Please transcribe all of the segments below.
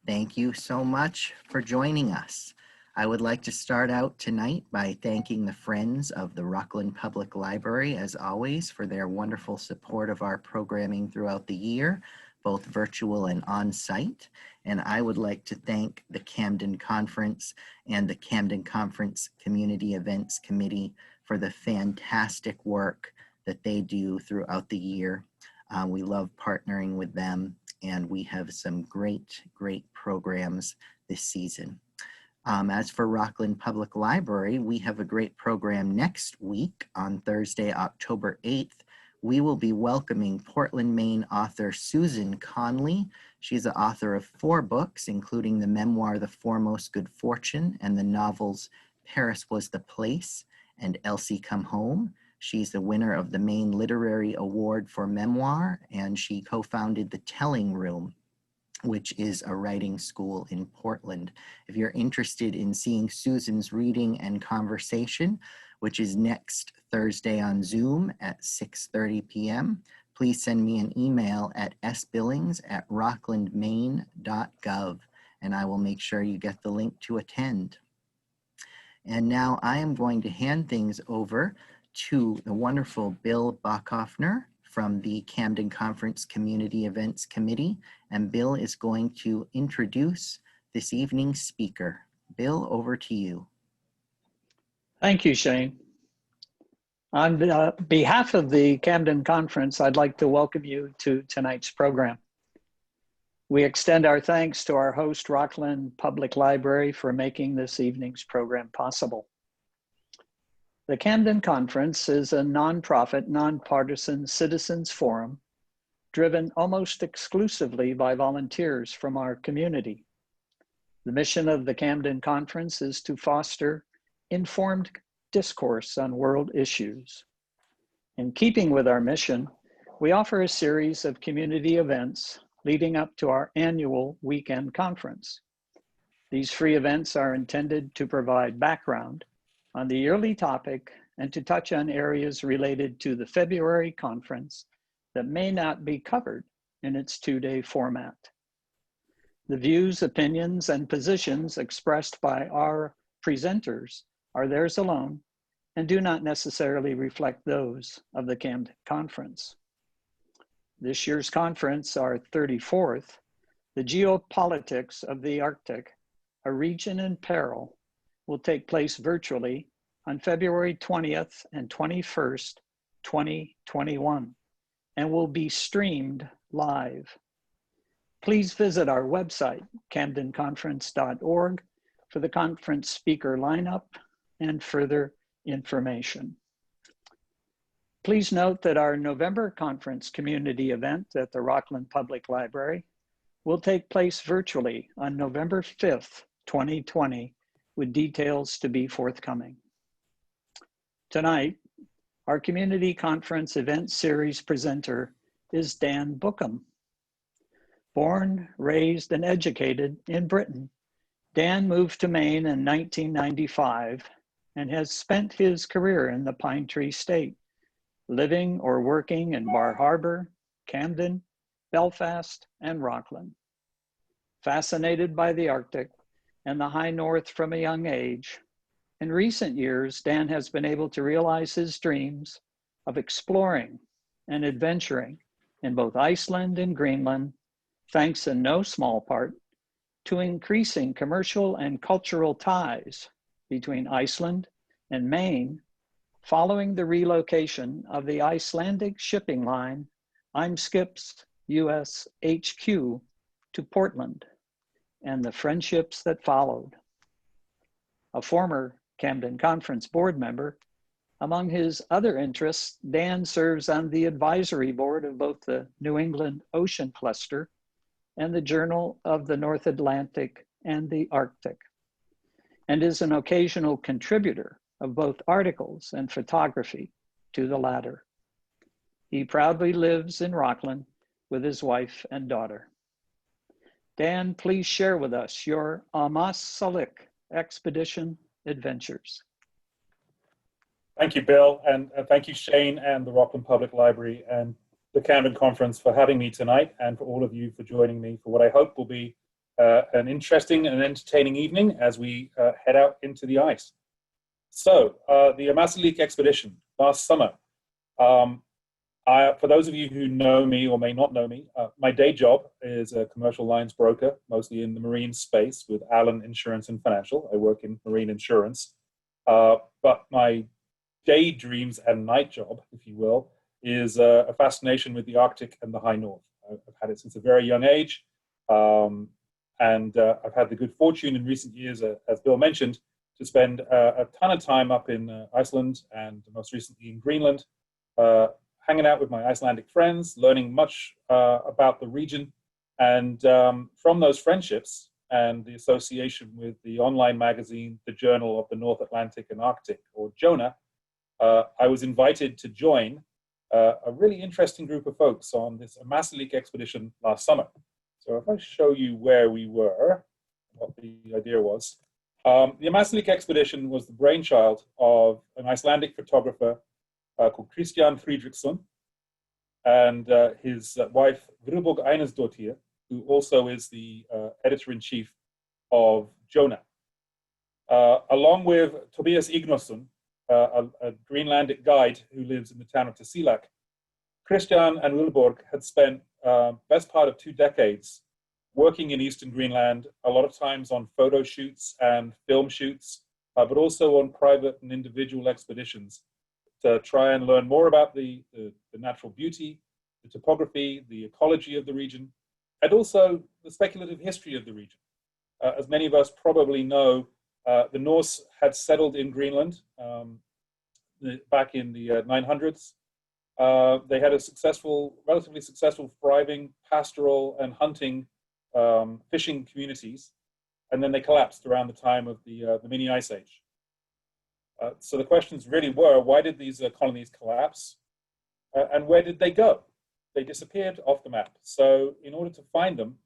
Thank you so much for joining us. I would like to start out tonight by thanking the Friends of the Rockland Public Library, as always, for their wonderful support of our programming throughout the year, both virtual and on-site. And I would like to thank the Camden Conference and the Camden Conference Community Events Committee for the fantastic work that they do throughout the year. We love partnering with them, and we have some great programs this season. As for Rockland Public Library, we have a great program next week on Thursday, October 8th. We will be welcoming Portland, Maine author Susan Conley. She's the author of 4 books, including the memoir, The Foremost Good Fortune, and the novels Paris Was the Place and Elsie Come Home. She's the winner of the Maine Literary Award for Memoir, and she co-founded The Telling Room, which is a writing school in Portland. If you're interested in seeing Susan's reading and conversation, which is next Thursday on Zoom at 6:30 p.m., please send me an email at sbillings@rocklandmaine.gov, and I will make sure you get the link to attend. And now I am going to hand things over to the wonderful Bill Bachhoffner from the Camden Conference Community Events Committee, and Bill is going to introduce this evening's speaker. Bill, over to you. Thank you, Shane. On behalf of the Camden Conference, I'd like to welcome you to tonight's program. We extend our thanks to our host, Rockland Public Library, for making this evening's program possible. The Camden Conference is a nonprofit, nonpartisan citizens forum driven almost exclusively by volunteers from our community. The mission of the Camden Conference is to foster informed discourse on world issues. In keeping with our mission, we offer a series of community events leading up to our annual weekend conference. These free events are intended to provide background on the yearly topic and to touch on areas related to the February conference that may not be covered in its 2-day format. The views, opinions, and positions expressed by our presenters are theirs alone and do not necessarily reflect those of the Camden Conference. This year's conference, our 34th, The Geopolitics of the Arctic, a Region in Peril, will take place virtually on February 20th and 21st, 2021, and will be streamed live. Please visit our website, camdenconference.org, for the conference speaker lineup and further information. Please note that our November conference community event at the Rockland Public Library will take place virtually on November 5th, 2020, with details to be forthcoming. Tonight, our community conference event series presenter is Dan Bookham. Born, raised, and educated in Britain, Dan moved to Maine in 1995 and has spent his career in the Pine Tree State, living or working in Bar Harbor, Camden, Belfast, and Rockland. Fascinated by the Arctic and the high north from a young age, in recent years, Dan has been able to realize his dreams of exploring and adventuring in both Iceland and Greenland, thanks in no small part to increasing commercial and cultural ties between Iceland and Maine following the relocation of the Icelandic shipping line Eimskip's US HQ to Portland and the friendships that followed. A former Camden Conference board member, among his other interests, Dan serves on the advisory board of both the New England Ocean Cluster and the Journal of the North Atlantic and the Arctic, and is an occasional contributor of both articles and photography to the latter. He proudly lives in Rockland with his wife and daughter. Dan, please share with us your Ammassalik expedition adventures. Thank you, Bill, and thank you, Shane, and the Rockland Public Library and the Camden Conference for having me tonight, and for all of you for joining me for what I hope will be an interesting and entertaining evening as we head out into the ice. So, the Ammassalik expedition last summer. For those of you who know me or may not know me, my day job is a commercial lines broker, mostly in the marine space with Allen Insurance and Financial. I work in marine insurance. But my daydreams and night job, if you will, is a fascination with the Arctic and the high north. I've had it since a very young age. And I've had the good fortune in recent years, as Bill mentioned, to spend a ton of time up in Iceland and most recently in Greenland, hanging out with my Icelandic friends, learning much about the region. And from those friendships and the association with the online magazine, the Journal of the North Atlantic and Arctic, or JONA, I was invited to join a really interesting group of folks on this Ammassalik expedition last summer. So if I show you where we were, what the idea was. The Ammassalik expedition was the brainchild of an Icelandic photographer called Kristján Friedrichsson and his wife Vilborg Einarsdóttir, who also is the editor-in-chief of JONA. Along with Tobias Ignason, a Greenlandic guide who lives in the town of Tasiilaq, Kristján and Vilborg had spent best part of 2 decades working in Eastern Greenland, a lot of times on photo shoots and film shoots, but also on private and individual expeditions to try and learn more about the natural beauty, the topography, the ecology of the region, and also the speculative history of the region. As many of us probably know, the Norse had settled in Greenland back in the 900s. They had a relatively successful, thriving pastoral and hunting fishing communities, and then they collapsed around the time of the mini ice age. So the questions really were, why did these colonies collapse, and where did they go? They disappeared off the map. So in order to find them,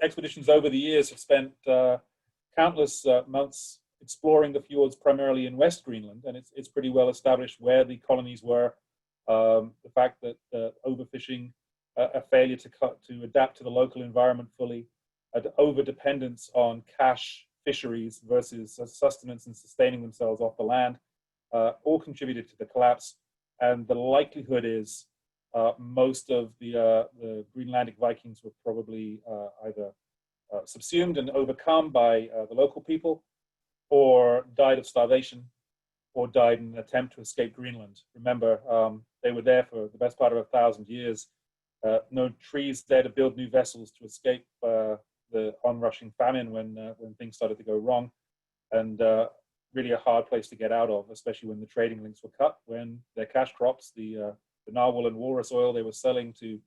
expeditions over the years have spent countless months exploring the fjords, primarily in West Greenland, and it's pretty well established where the colonies were. The fact that overfishing, a failure to adapt to the local environment fully, an over-dependence on cash fisheries versus sustenance and sustaining themselves off the land, all contributed to the collapse. And the likelihood is most of the Greenlandic Vikings were probably either subsumed and overcome by the local people, or died of starvation, or died in an attempt to escape Greenland. Remember, they were there for the best part of 1,000 years. No trees there to build new vessels to escape the onrushing famine when things started to go wrong, and really a hard place to get out of, especially when the trading links were cut, when their cash crops, the narwhal and walrus oil they were selling to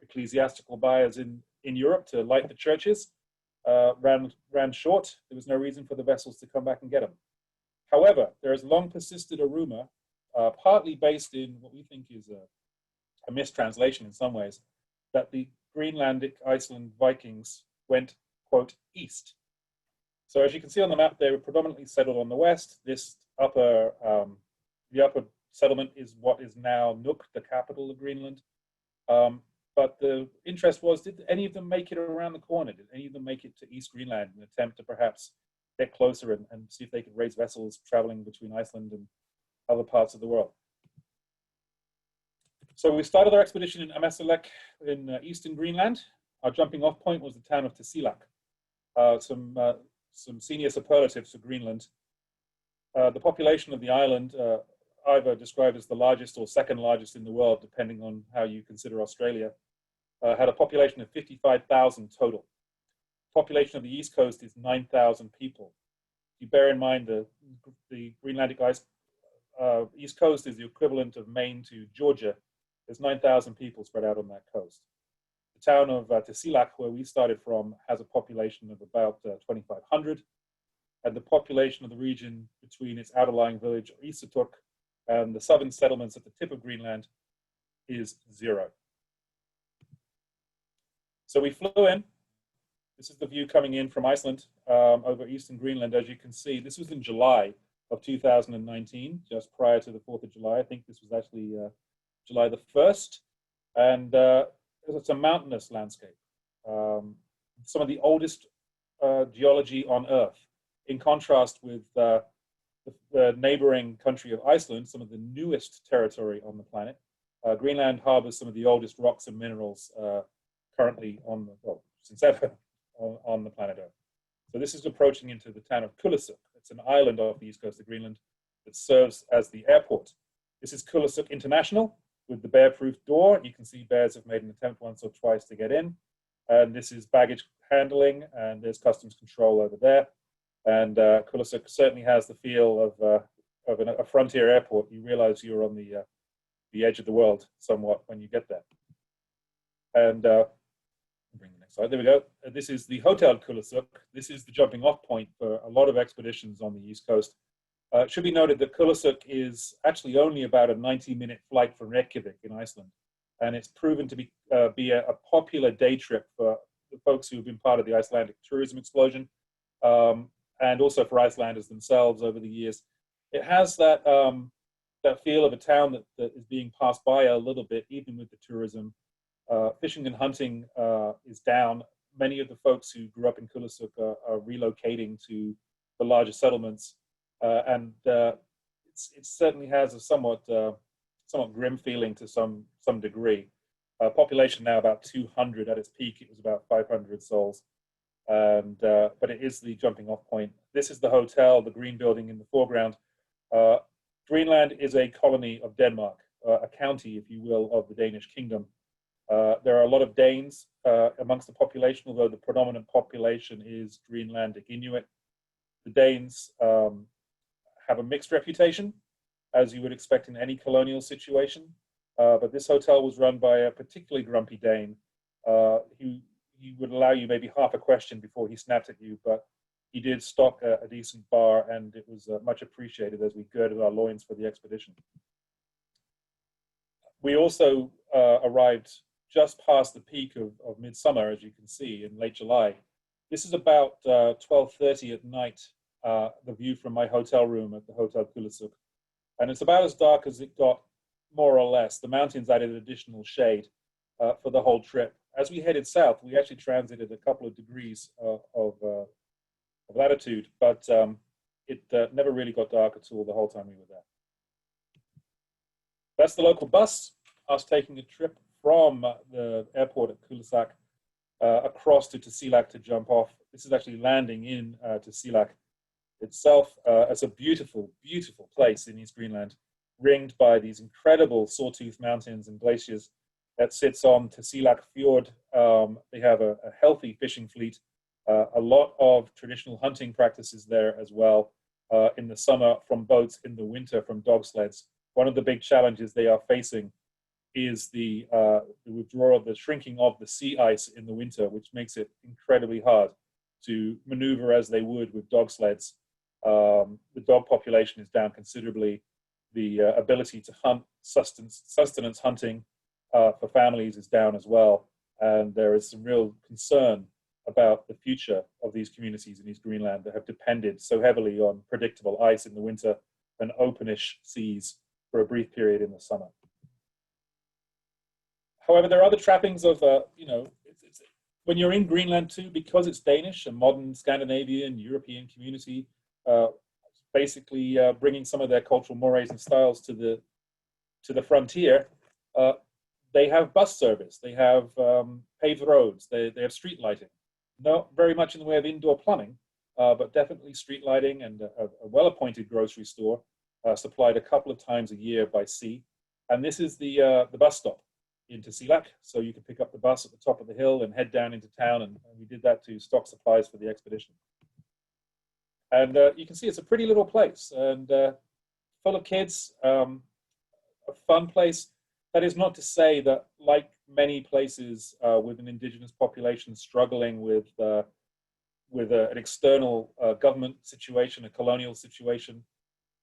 ecclesiastical buyers in Europe to light the churches, ran short. There was no reason for the vessels to come back and get them. However, there has long persisted a rumor, partly based in what we think is a mistranslation in some ways, that the Greenlandic Iceland Vikings went, quote, east. So as you can see on the map, they were predominantly settled on the west. This the upper settlement is what is now Nuuk, the capital of Greenland. But the interest was, did any of them make it around the corner? Did any of them make it to East Greenland in an attempt to perhaps get closer and see if they could raise vessels traveling between Iceland and other parts of the world? So we started our expedition in Ammassalik in Eastern Greenland. Our jumping off point was the town of Tasiilaq. Some senior superlatives for Greenland. The population of the island, either described as the largest or second largest in the world, depending on how you consider Australia, had a population of 55,000 total. The population of the East Coast is 9,000 people. If you bear in mind the Greenlandic Ice East Coast is the equivalent of Maine to Georgia. There's 9,000 people spread out on that coast. The town of Tasiilaq, where we started from, has a population of about 2,500, and the population of the region between its outlying village of Isatuk and the southern settlements at the tip of Greenland is 0. So we flew in. This is the view coming in from Iceland over eastern Greenland. As you can see, this was in July of 2019, just prior to the 4th of July. I think this was actually July the 1st. And it's a mountainous landscape. some of the oldest geology on Earth. In contrast with the neighboring country of Iceland, some of the newest territory on the planet, Greenland harbors some of the oldest rocks and minerals currently since ever on the planet Earth. So this is approaching into the town of Kulusuk. It's an island off the east coast of Greenland that serves as the airport. This is Kulusuk International with the bear-proof door. You can see bears have made an attempt once or twice to get in. And this is baggage handling, and there's customs control over there. And Kulusuk certainly has the feel of a frontier airport. You realize you're on the edge of the world somewhat when you get there. And bring the next slide. There we go. This is the Hotel Kulusuk. This is the jumping off point for a lot of expeditions on the East Coast. It should be noted that Kulusuk is actually only about a 90-minute flight from Reykjavik in Iceland. And it's proven to be a popular day trip for the folks who have been part of the Icelandic tourism explosion, and also for Icelanders themselves over the years. It has that feel of a town that is being passed by a little bit, even with the tourism. Fishing and hunting is down. Many of the folks who grew up in Kulusuk are relocating to the larger settlements, and it certainly has a somewhat grim feeling to some degree. Population now about 200. At its peak, it was about 500 souls, and but it is the jumping off point. This is the hotel, the green building in the foreground. Greenland is a colony of Denmark, a county, if you will, of the Danish kingdom. There are a lot of Danes amongst the population, although the predominant population is Greenlandic Inuit. The Danes have a mixed reputation, as you would expect in any colonial situation. But this hotel was run by a particularly grumpy Dane who he would allow you maybe half a question before he snapped at you, but he did stock a decent bar, and it was much appreciated as we girded our loins for the expedition. We also arrived just past the peak of midsummer, as you can see, in late July. This is about 12:30 at night, the view from my hotel room at the Hotel Kulusuk. And it's about as dark as it got, more or less. The mountains added additional shade for the whole trip. As we headed south, we actually transited a couple of degrees of latitude, but it never really got dark at all the whole time we were there. That's the local bus, us taking a trip from the airport at Kulusuk across to Tasiilaq to jump off. This is actually landing in Tasiilaq itself. It's a beautiful, beautiful place in East Greenland, ringed by these incredible sawtooth mountains and glaciers that sits on Tasiilaq Fjord. They have a healthy fishing fleet, a lot of traditional hunting practices there as well, in the summer from boats, in the winter from dog sleds. One of the big challenges they are facing is the withdrawal, the shrinking of the sea ice in the winter, which makes it incredibly hard to maneuver as they would with dog sleds. The dog population is down considerably. The ability to hunt, sustenance hunting for families is down as well. And there is some real concern about the future of these communities in East Greenland that have depended so heavily on predictable ice in the winter and openish seas for a brief period in the summer. However, there are other trappings of, when you're in Greenland too, because it's Danish, a modern Scandinavian, European community, basically bringing some of their cultural mores and styles to the frontier. They have bus service, they have paved roads, they have street lighting. Not very much in the way of indoor plumbing, but definitely street lighting and a well-appointed grocery store supplied a couple of times a year by sea. And this is the bus stop in Tasiilaq. So you can pick up the bus at the top of the hill and head down into town. And we did that to stock supplies for the expedition. And you can see it's a pretty little place and full of kids, a fun place. That is not to say that, like many places with an indigenous population struggling with an external government situation, a colonial situation,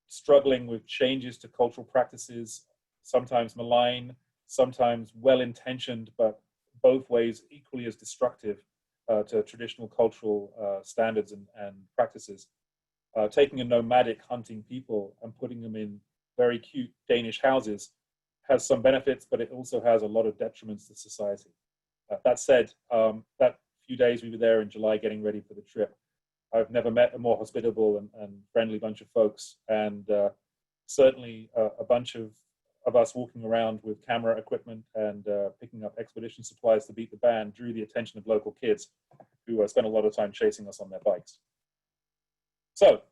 struggling with changes to cultural practices, sometimes malign, sometimes well-intentioned, but both ways equally as destructive to traditional cultural standards and practices. Taking a nomadic hunting people and putting them in very cute Danish houses has some benefits, but it also has a lot of detriments to society. That said, that few days we were there in July getting ready for the trip, I've never met a more hospitable and friendly bunch of folks, and certainly a bunch of us walking around with camera equipment and picking up expedition supplies to beat the band drew the attention of local kids who spent a lot of time chasing us on their bikes. So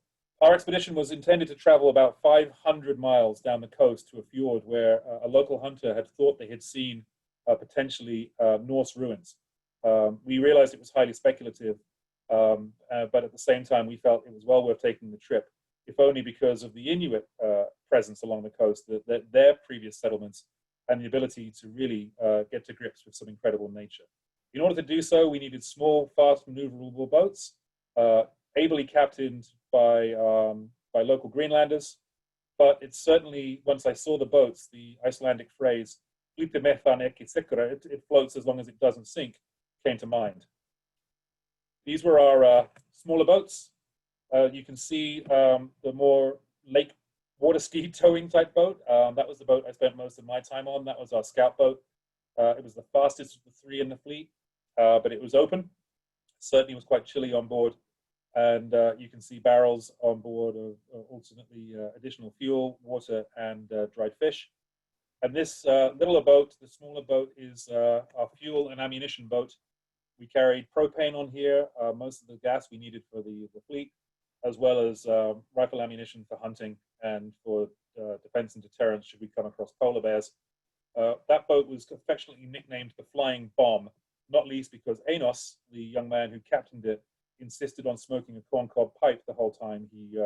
our expedition was intended to travel about 500 miles down the coast to a fjord where a local hunter had thought they had seen potentially Norse ruins. We realized it was highly speculative, but at the same time, we felt it was well worth taking the trip, if only because of the Inuit presence along the coast, that their previous settlements, and the ability to really get to grips with some incredible nature. In order to do so, we needed small, fast, maneuverable boats, ably captained by local Greenlanders. But it's certainly, once I saw the boats, the Icelandic phrase, it floats as long as it doesn't sink, came to mind. These were our smaller boats. You can see the more lake water ski towing type boat. That was the boat I spent most of my time on. That was our scout boat. It was the fastest of the three in the fleet, but it was open. Certainly was quite chilly on board. And you can see barrels on board of alternately additional fuel, water, and dried fish. And this littler boat, the smaller boat, is our fuel and ammunition boat. We carried propane on here, most of the gas we needed for the fleet, as well as rifle ammunition for hunting and for defense and deterrence should we come across polar bears. That boat was affectionately nicknamed the Flying Bomb, not least because Enos, the young man who captained it, insisted on smoking a corncob pipe the whole time he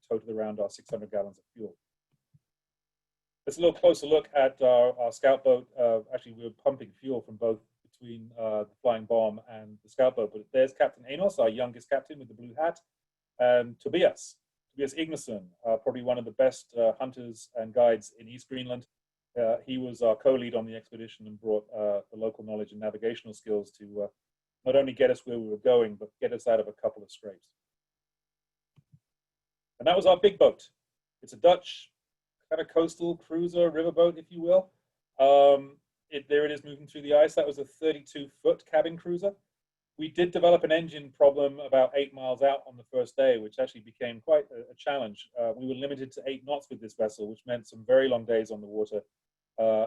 toted around our 600 gallons of fuel. Let's a little closer look at our scout boat. Actually, we were pumping fuel from both between the Flying Bomb and the scout boat. But there's Captain Enos, our youngest captain with the blue hat, and Tobias Ignason, probably one of the best hunters and guides in East Greenland. He was our co-lead on the expedition and brought the local knowledge and navigational skills to not only get us where we were going, but get us out of a couple of scrapes. And that was our big boat. It's a Dutch kind of coastal cruiser, riverboat, if you will. There it is moving through the ice. That was a 32-foot cabin cruiser. We did develop an engine problem about 8 miles out on the first day, which actually became quite a challenge. We were limited to 8 knots with this vessel, which meant some very long days on the water,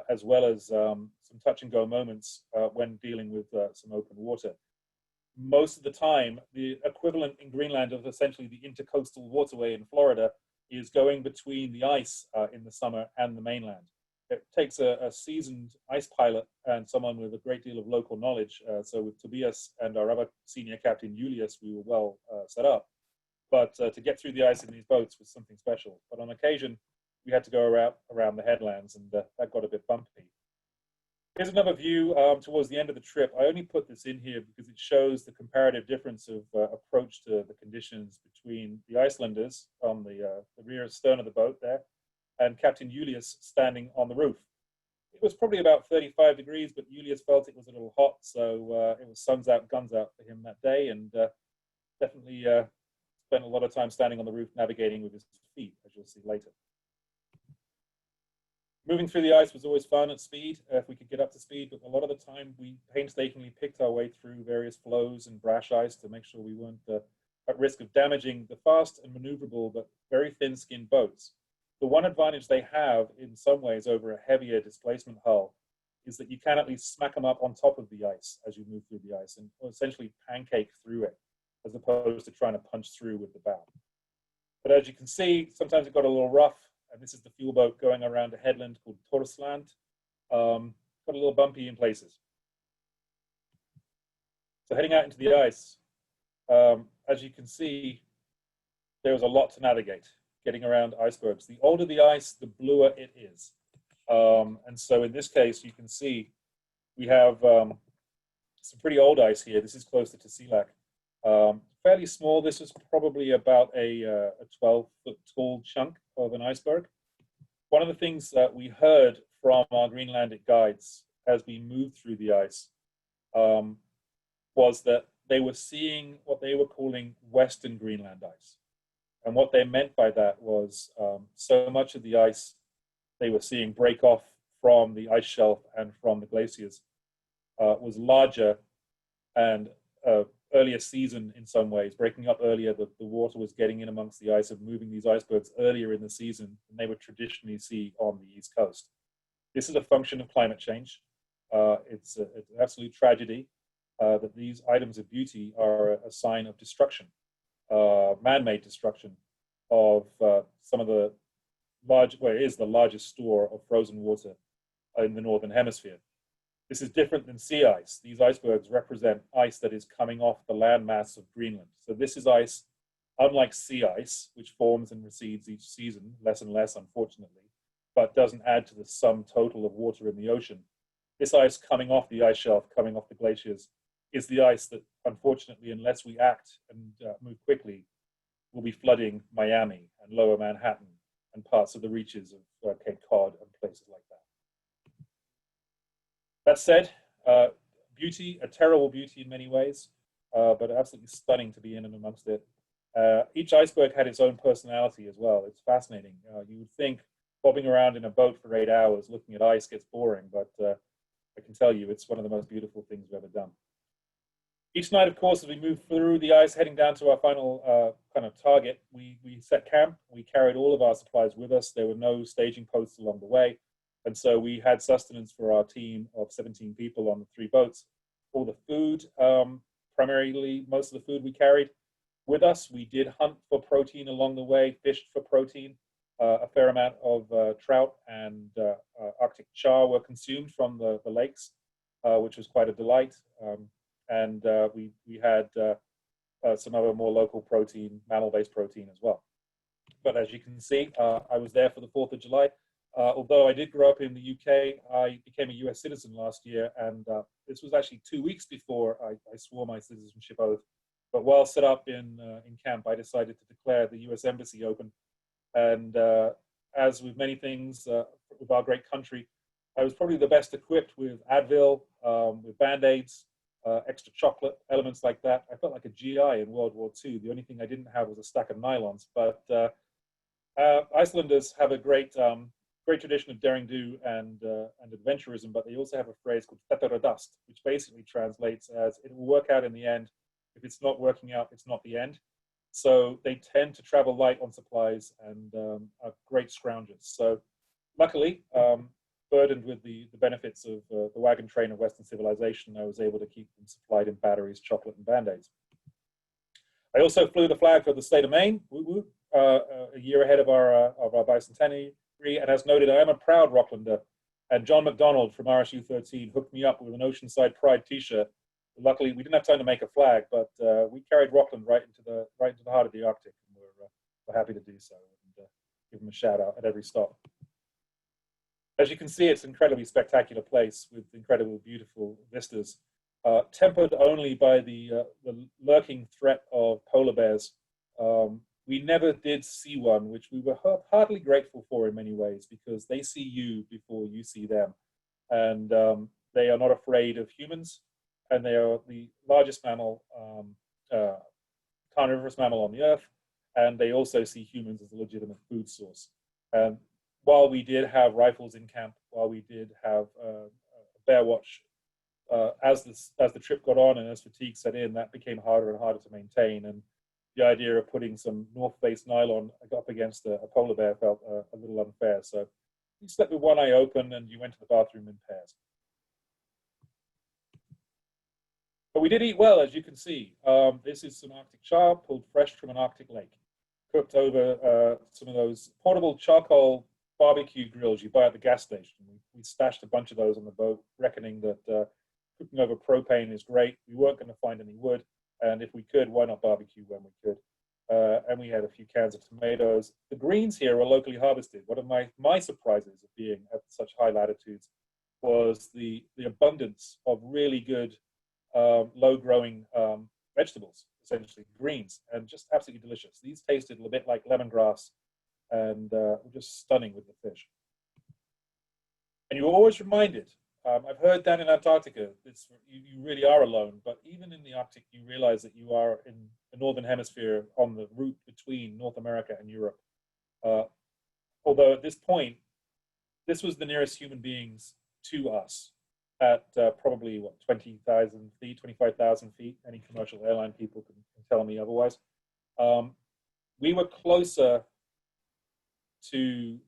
as well as some touch and go moments when dealing with some open water. Most of the time, the equivalent in Greenland of essentially the intercoastal waterway in Florida is going between the ice in the summer and the mainland. It takes a seasoned ice pilot and someone with a great deal of local knowledge. So with Tobias and our other senior captain, Julius, we were well set up. But to get through the ice in these boats was something special. But on occasion, we had to go around the headlands, and that got a bit bumpy. Here's another view towards the end of the trip. I only put this in here because it shows the comparative difference of approach to the conditions between the Icelanders on the rear stern of the boat there, and Captain Julius standing on the roof. It was probably about 35 degrees, but Julius felt it was a little hot, so it was suns out, guns out for him that day, and definitely spent a lot of time standing on the roof navigating with his feet, as you'll see later. Moving through the ice was always fun at speed, if we could get up to speed, but a lot of the time we painstakingly picked our way through various floes and brash ice to make sure we weren't at risk of damaging the fast and maneuverable but very thin-skinned boats. The one advantage they have in some ways over a heavier displacement hull is that you can at least smack them up on top of the ice as you move through the ice and essentially pancake through it as opposed to trying to punch through with the bow. But as you can see, sometimes it got a little rough. And this is the fuel boat going around a headland called Torsland. Got a little bumpy in places. So heading out into the ice, as you can see, there was a lot to navigate, getting around icebergs. The older the ice, the bluer it is. And so in this case, you can see we have some pretty old ice here. This is closer to Silak. Fairly small. This was probably about a 12-foot tall chunk of an iceberg. One of the things that we heard from our Greenlandic guides as we moved through the ice was that they were seeing what they were calling Western Greenland ice. And what they meant by that was so much of the ice they were seeing break off from the ice shelf and from the glaciers was larger and earlier season in some ways, breaking up earlier. The water was getting in amongst the ice and moving these icebergs earlier in the season than they would traditionally see on the East Coast. This is a function of climate change. It's an absolute tragedy that these items of beauty are a sign of destruction, man-made destruction of some of the it is the largest store of frozen water in the Northern Hemisphere. This is different than sea ice. These icebergs represent ice that is coming off the landmass of Greenland. So this is ice, unlike sea ice, which forms and recedes each season, less and less, unfortunately, but doesn't add to the sum total of water in the ocean. This ice coming off the ice shelf, coming off the glaciers, is the ice that, unfortunately, unless we act and move quickly, will be flooding Miami and Lower Manhattan and parts of the reaches of Cape Cod and places like that. That said, beauty, a terrible beauty in many ways, but absolutely stunning to be in and amongst it. Each iceberg had its own personality as well. It's fascinating. You would think bobbing around in a boat for 8 hours looking at ice gets boring, but I can tell you it's one of the most beautiful things we've ever done. Each night, of course, as we moved through the ice, heading down to our final kind of target, we set camp. We carried all of our supplies with us. There were no staging posts along the way. And so we had sustenance for our team of 17 people on the 3 boats. All the food, primarily most of the food we carried with us. We did hunt for protein along the way, fished for protein. A fair amount of trout and Arctic char were consumed from the lakes, which was quite a delight. And we had some other more local protein, mammal-based protein as well. But as you can see, I was there for the 4th of July. Although I did grow up in the UK, I became a US citizen last year, and this was actually 2 weeks before I swore my citizenship oath. But while set up in camp, I decided to declare the US Embassy open. And as with many things with our great country, I was probably the best equipped with Advil, with Band-Aids, extra chocolate, elements like that. I felt like a GI in World War II. The only thing I didn't have was a stack of nylons. But Icelanders have a great tradition of daring do and adventurism, but they also have a phrase called "þetta which basically translates as "it will work out in the end. If it's not working out, it's not the end." So they tend to travel light on supplies and are great scroungers. So luckily, burdened with the benefits of the wagon train of Western civilization, I was able to keep them supplied in batteries, chocolate, and Band-Aids. I also flew the flag for the state of Maine, a year ahead of our bicentenary. And as noted, I am a proud Rocklander. And John McDonald from RSU 13 hooked me up with an Oceanside Pride T-shirt. Luckily, we didn't have time to make a flag, but we carried Rockland right into the heart of the Arctic, and we're happy to do so and give them a shout out at every stop. As you can see, it's an incredibly spectacular place with incredible, beautiful vistas, tempered only by the lurking threat of polar bears. We never did see one, which we were heartily grateful for in many ways, because they see you before you see them. And they are not afraid of humans, and they are the largest mammal, carnivorous mammal on the earth, and they also see humans as a legitimate food source. And while we did have rifles in camp, while we did have bear watch, as the trip got on and as fatigue set in, that became harder and harder to maintain. And the idea of putting some North Face nylon up against a polar bear felt a little unfair. So you slept with one eye open and you went to the bathroom in pairs. But we did eat well, as you can see. This is some Arctic char pulled fresh from an Arctic lake, cooked over some of those portable charcoal barbecue grills you buy at the gas station. We stashed a bunch of those on the boat, reckoning that cooking over propane is great. We weren't going to find any wood. And if we could, why not barbecue when we could? And we had a few cans of tomatoes. The greens here are locally harvested. One of my surprises of being at such high latitudes was the abundance of really good, low-growing vegetables, essentially greens, and just absolutely delicious. These tasted a bit like lemongrass and were just stunning with the fish. And you were always reminded, I've heard down in Antarctica, you really are alone, but even in the Arctic, you realize that you are in the Northern Hemisphere on the route between North America and Europe. Although at this point, this was the nearest human beings to us. at probably, what, 20,000 feet, 25,000 feet. Any commercial airline people can tell me otherwise. We were closer to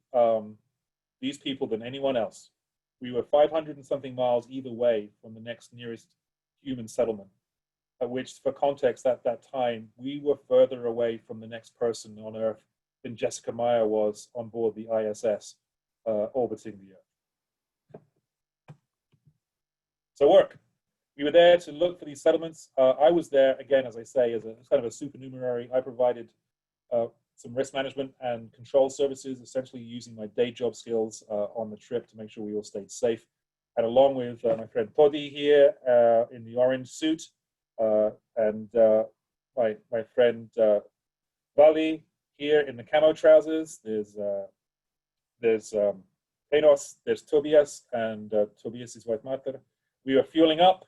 these people than anyone else. We were 500 and something miles either way from the next nearest human settlement, which, for context, at that time, we were further away from the next person on Earth than Jessica Meyer was on board the ISS orbiting the Earth. So work. We were there to look for these settlements. I was there, again, as I say, as a kind of a supernumerary. I provided some risk management and control services, essentially using my day job skills on the trip to make sure we all stayed safe. And along with my friend Todi here in the orange suit, and my friend Vali here in the camo trousers. There's Enos, there's Tobias, and Tobias' wife Marta. We were fueling up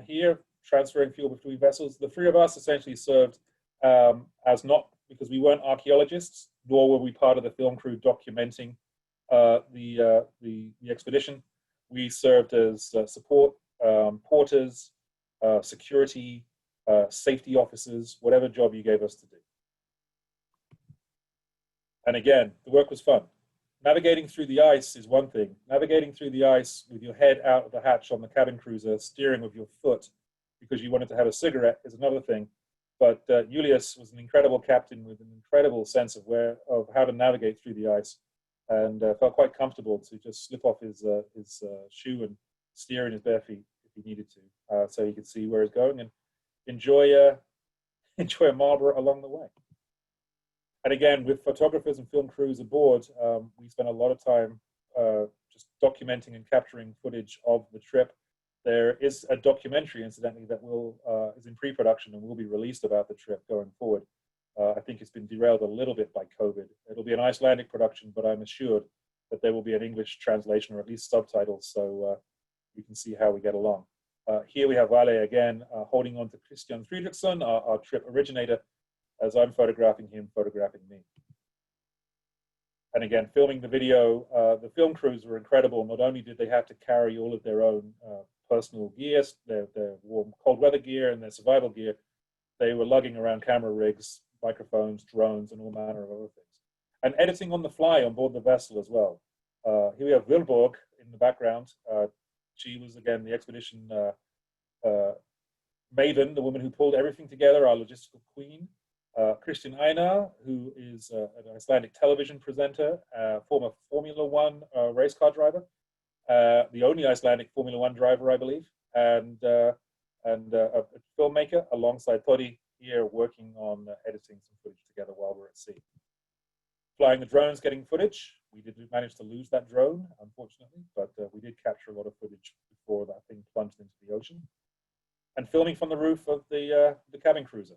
here, transferring fuel between vessels. The three of us essentially served as not, because we weren't archaeologists, nor were we part of the film crew documenting the expedition. We served as support, porters, security, safety officers, whatever job you gave us to do. And again, the work was fun. Navigating through the ice is one thing. Navigating through the ice with your head out of the hatch on the cabin cruiser, steering with your foot because you wanted to have a cigarette, is another thing. But Julius was an incredible captain with an incredible sense of how to navigate through the ice, and felt quite comfortable to just slip off his shoe and steer in his bare feet if he needed to, so he could see where he's going and enjoy a Marlborough along the way. And again, with photographers and film crews aboard, we spent a lot of time just documenting and capturing footage of the trip. There is a documentary, incidentally, that is in pre-production and will be released about the trip going forward. I think it's been derailed a little bit by COVID. It'll be an Icelandic production, but I'm assured that there will be an English translation or at least subtitles, so we can see how we get along. Here we have Vale again, holding on to Christian Friedrichsson, our trip originator, as I'm photographing him, photographing me. And again, filming the video, the film crews were incredible. Not only did they have to carry all of their own personal gear, their warm cold weather gear and their survival gear, they were lugging around camera rigs, microphones, drones, and all manner of other things. And editing on the fly on board the vessel as well. Here we have Vilborg in the background. She was, again, the expedition maven, the woman who pulled everything together, our logistical queen. Christian Einar, who is an Icelandic television presenter, former Formula One race car driver, the only Icelandic Formula One driver, I believe, and a filmmaker alongside Todi here working on editing some footage together while we're at sea. Flying the drones, getting footage. We did manage to lose that drone, unfortunately, but we did capture a lot of footage before that thing plunged into the ocean. And filming from the roof of the cabin cruiser.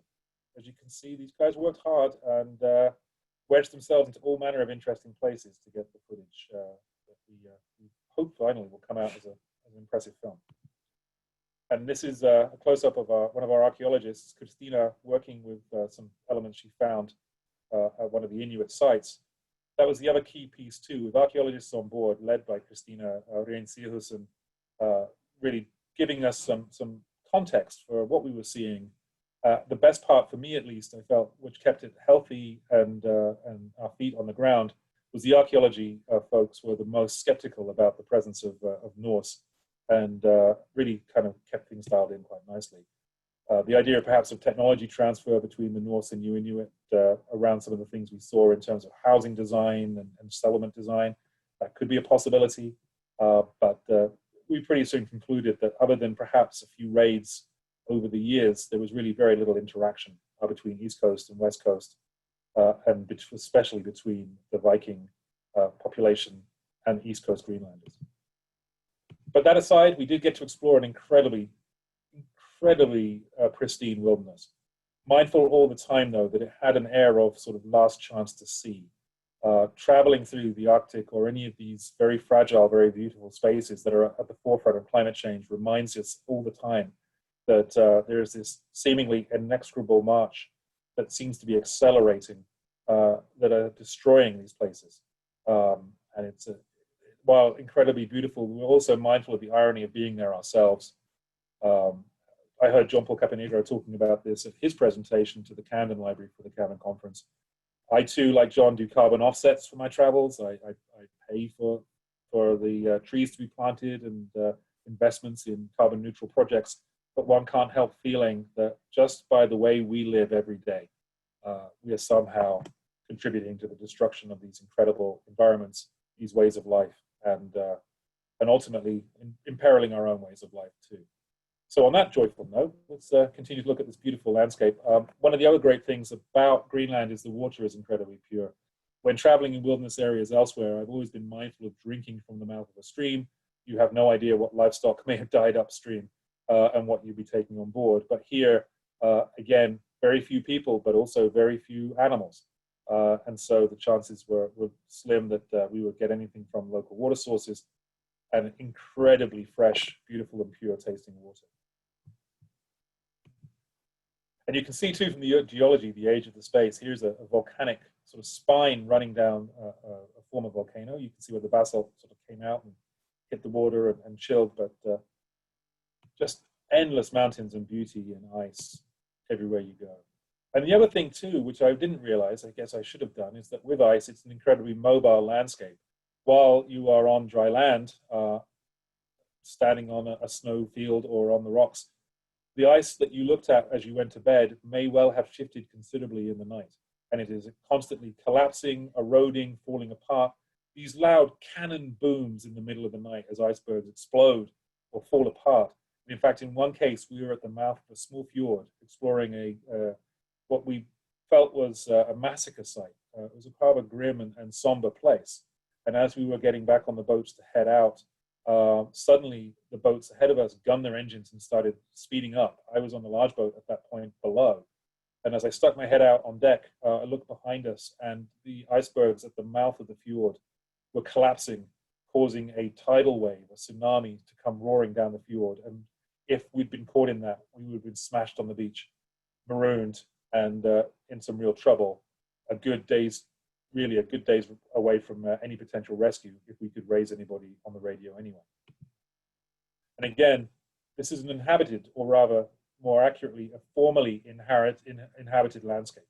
As you can see, these guys worked hard and wedged themselves into all manner of interesting places to get the footage that we hope finally will come out as an impressive film. And this is a close-up of one of our archaeologists, Christina, working with some elements she found at one of the Inuit sites. That was the other key piece too, with archaeologists on board, led by Christina Rehn-Sierhusen, really giving us some context for what we were seeing. The best part for me, at least, I felt, which kept it healthy and our feet on the ground, was the archaeology folks were the most skeptical about the presence of Norse, and really kind of kept things dialed in quite nicely. The idea perhaps of technology transfer between the Norse and Inuit around some of the things we saw in terms of housing design and settlement design, that could be a possibility. But we pretty soon concluded that other than perhaps a few raids over the years, there was really very little interaction between East Coast and West Coast, and especially between the Viking population and East Coast Greenlanders. But that aside, we did get to explore an incredibly pristine wilderness. Mindful all the time, though, that it had an air of sort of last chance to see. Traveling through the Arctic or any of these very fragile, very beautiful spaces that are at the forefront of climate change reminds us all the time that there's this seemingly inexorable march that seems to be accelerating, that are destroying these places. And while incredibly beautiful, we were also mindful of the irony of being there ourselves. I heard John Paul Caponegro talking about this at his presentation to the Camden Library for the Camden Conference. I too, like John, do carbon offsets for my travels. I pay for the trees to be planted and investments in carbon neutral projects, but one can't help feeling that just by the way we live every day, we are somehow contributing to the destruction of these incredible environments, these ways of life, and ultimately imperiling our own ways of life too. So on that joyful note, let's continue to look at this beautiful landscape. One of the other great things about Greenland is the water is incredibly pure. When traveling in wilderness areas elsewhere, I've always been mindful of drinking from the mouth of a stream. You have no idea what livestock may have died upstream and what you'd be taking on board. But here, again, very few people, but also very few animals. And so the chances were slim that we would get anything from local water sources, and incredibly fresh, beautiful, and pure tasting water. And you can see too from the geology, the age of the space. Here's a volcanic sort of spine running down a former volcano. You can see where the basalt sort of came out and hit the water and chilled, but just endless mountains and beauty and ice everywhere you go. And the other thing too, which I didn't realize, I guess I should have done, is that with ice, it's an incredibly mobile landscape. While you are on dry land, standing on a snow field or on the rocks, the ice that you looked at as you went to bed may well have shifted considerably in the night. And it is constantly collapsing, eroding, falling apart. These loud cannon booms in the middle of the night as icebergs explode or fall apart. And in fact, in one case, we were at the mouth of a small fjord exploring what we felt was a massacre site. It was a rather grim and somber place. And as we were getting back on the boats to head out, suddenly the boats ahead of us gunned their engines and started speeding up. I was on the large boat at that point below. And as I stuck my head out on deck, I looked behind us, and the icebergs at the mouth of the fjord were collapsing, causing a tidal wave, a tsunami, to come roaring down the fjord. And if we'd been caught in that, we would have been smashed on the beach, marooned, and in some real trouble. A good day's away from any potential rescue if we could raise anybody on the radio anyway. And again, this is an inhabited, or rather, more accurately, a formerly inhabited landscape.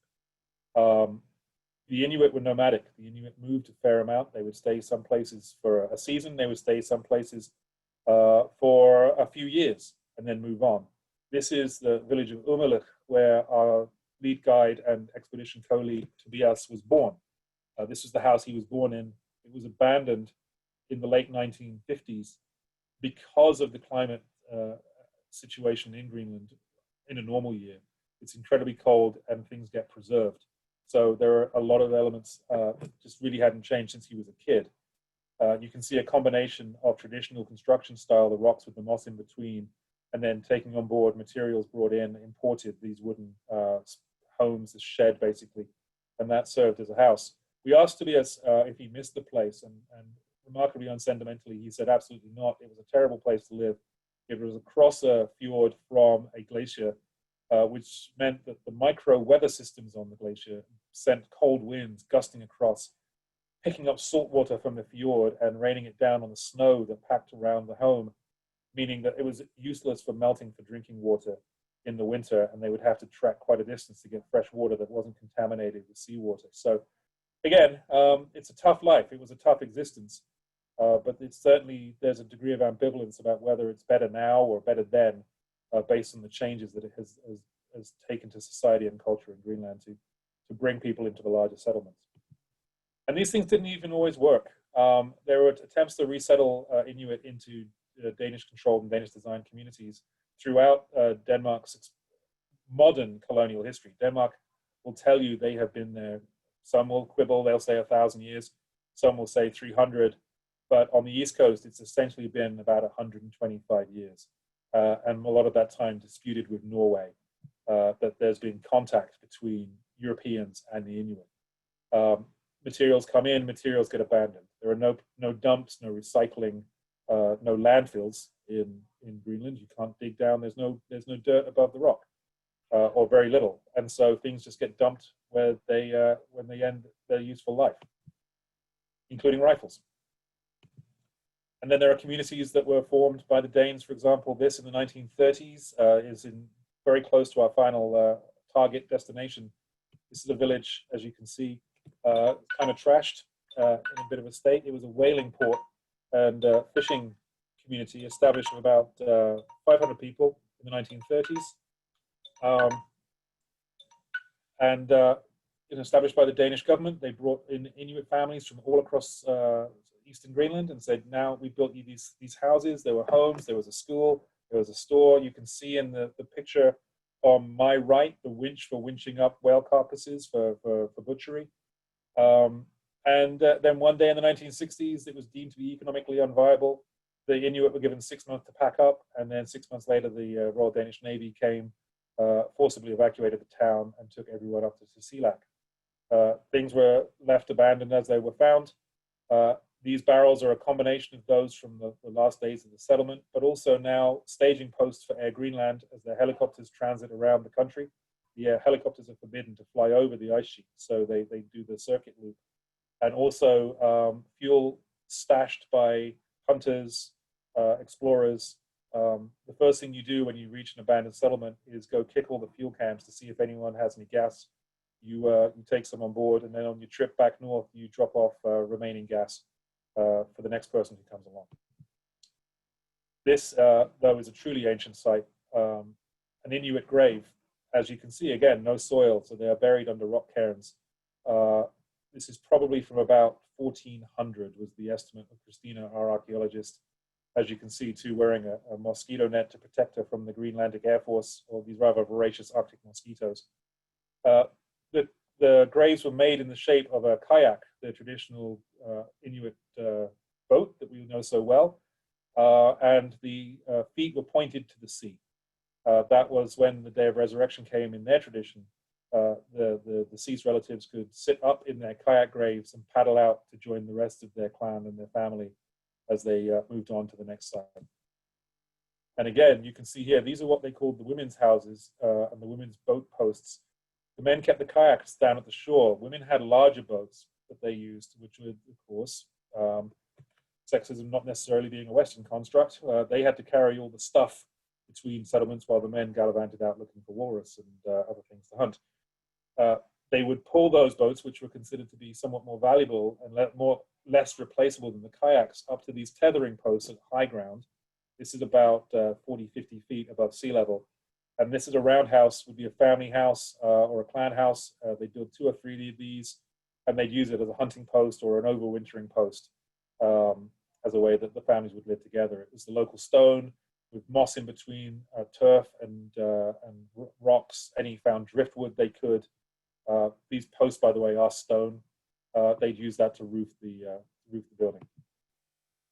The Inuit were nomadic. The Inuit moved a fair amount. They would stay some places for a season. They would stay some places for a few years and then move on. This is the village of Ammassalik, where our lead guide and expedition co-lead Tobias was born. This was the house he was born in. It was abandoned in the late 1950s because of the climate situation in Greenland in a normal year. It's incredibly cold and things get preserved. So there are a lot of elements that just really hadn't changed since he was a kid. You can see a combination of traditional construction style, the rocks with the moss in between, and then taking on board materials brought in, imported, these wooden homes, a shed basically, and that served as a house. We asked Tobias if he missed the place, and remarkably unsentimentally, he said absolutely not. It was a terrible place to live. It was across a fjord from a glacier, which meant that the micro weather systems on the glacier sent cold winds gusting across, picking up salt water from the fjord and raining it down on the snow that packed around the home, meaning that it was useless for melting for drinking water in the winter, and they would have to trek quite a distance to get fresh water that wasn't contaminated with seawater. So again, it's a tough life. It was a tough existence, but it's certainly, there's a degree of ambivalence about whether it's better now or better then, based on the changes that it has taken to society and culture in Greenland to bring people into the larger settlements. And these things didn't even always work. There were attempts to resettle Inuit into Danish-controlled and Danish-designed communities throughout Denmark's modern colonial history. Denmark will tell you they have been there. Some will quibble, they'll say 1,000 years. Some will say 300. But on the East Coast, it's essentially been about 125 years. And a lot of that time disputed with Norway, that there's been contact between Europeans and the Inuit. Materials come in, materials get abandoned. There are no dumps, no recycling, no landfills in Greenland. You can't dig down, there's no dirt above the rock, or very little. And so things just get dumped where when they end their useful life, including rifles. And then there are communities that were formed by the Danes. For example, this in the 1930s is very close to our final target destination. This is a village, as you can see, kind of trashed in a bit of a state. It was a whaling port and fishing community established with about 500 people in the 1930s. And established by the Danish government. They brought in Inuit families from all across eastern Greenland and said, now we built you these houses. There were homes, there was a school, there was a store. You can see in the picture on my right, the winch for winching up whale carcasses for butchery. And then one day in the 1960s, it was deemed to be economically unviable. The Inuit were given 6 months to pack up, and then 6 months later, the Royal Danish Navy came, forcibly evacuated the town, and took everyone up to Ammassalik. Things were left abandoned as they were found. These barrels are a combination of those from the last days of the settlement, but also now staging posts for Air Greenland as their helicopters transit around the country. The helicopters are forbidden to fly over the ice sheet, so they do the circuit loop. And also fuel stashed by hunters, explorers. The first thing you do when you reach an abandoned settlement is go kick all the fuel cans to see if anyone has any gas. You take some on board, and then on your trip back north, you drop off remaining gas for the next person who comes along. This, though, is a truly ancient site, an Inuit grave. As you can see, again, no soil, so they are buried under rock cairns. This is probably from about 1400 was the estimate of Christina, our archaeologist. As you can see, too, wearing a mosquito net to protect her from the Greenlandic Air Force or these rather voracious Arctic mosquitoes. The graves were made in the shape of a kayak, the traditional Inuit boat that we know so well, and the feet were pointed to the sea. That was when the day of resurrection came in their tradition. The deceased relatives could sit up in their kayak graves and paddle out to join the rest of their clan and their family as they moved on to the next site. And again, you can see here, these are what they called the women's houses and the women's boat posts. The men kept the kayaks down at the shore. Women had larger boats that they used, which would, of course, sexism not necessarily being a Western construct, they had to carry all the stuff between settlements while the men gallivanted out looking for walrus and other things to hunt. They would pull those boats, which were considered to be somewhat more valuable and less replaceable than the kayaks, up to these tethering posts at high ground. This is about 40, 50 feet above sea level. And this is a roundhouse, would be a family house or a clan house. They'd build 2 or 3 of these, and they'd use it as a hunting post or an overwintering post as a way that the families would live together. It was the local stone with moss in between, turf and rocks, any found driftwood they could. These posts, by the way, are stone. They'd use that to roof the building.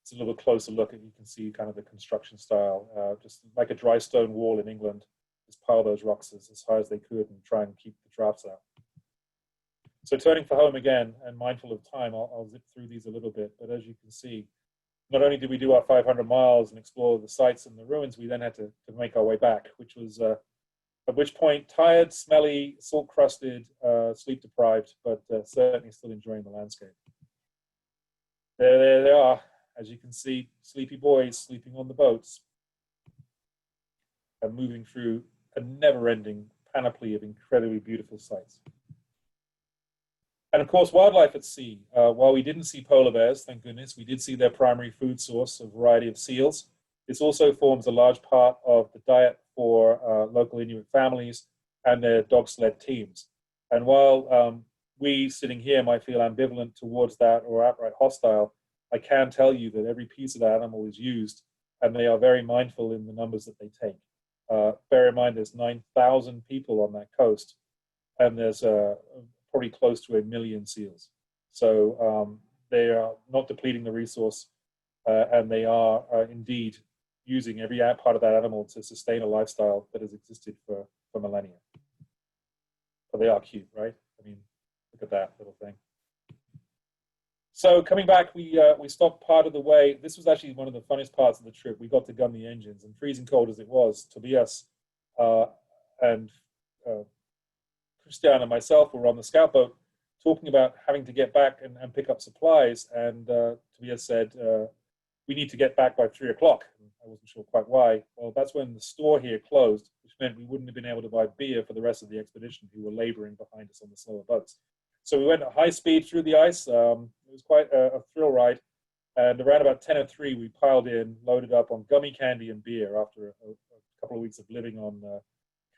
It's a little closer look, and you can see kind of the construction style, just like a dry stone wall in England. Just pile those rocks as high as they could and try and keep the drafts out. So turning for home again, and mindful of time, I'll zip through these a little bit. But as you can see, not only did we do our 500 miles and explore the sites and the ruins, we then had to make our way back, which was, at which point, tired, smelly, salt-crusted, sleep-deprived, but certainly still enjoying the landscape. There they are. As you can see, sleepy boys sleeping on the boats and moving through a never-ending panoply of incredibly beautiful sights. And of course, wildlife at sea. While we didn't see polar bears, thank goodness, we did see their primary food source, a variety of seals. This also forms a large part of the diet for local Inuit families and their dog sled teams. And while we sitting here might feel ambivalent towards that or outright hostile, I can tell you that every piece of that animal is used, and they are very mindful in the numbers that they take. Bear in mind, there's 9,000 people on that coast, and there's probably close to 1 million seals. So they are not depleting the resource, and they are indeed using every part of that animal to sustain a lifestyle that has existed for millennia. But they are cute, right? I mean, look at that little thing. So coming back, we stopped part of the way. This was actually one of the funnest parts of the trip. We got to gun the engines, and freezing cold as it was, Tobias and Christian and myself were on the scout boat talking about having to get back and pick up supplies. And Tobias said, we need to get back by 3 o'clock. I wasn't sure quite why. Well, that's when the store here closed, which meant we wouldn't have been able to buy beer for the rest of the expedition, who were laboring behind us on the slower boats. So we went at high speed through the ice. It was quite a thrill ride. And around about 10:03, we piled in, loaded up on gummy candy and beer after a couple of weeks of living on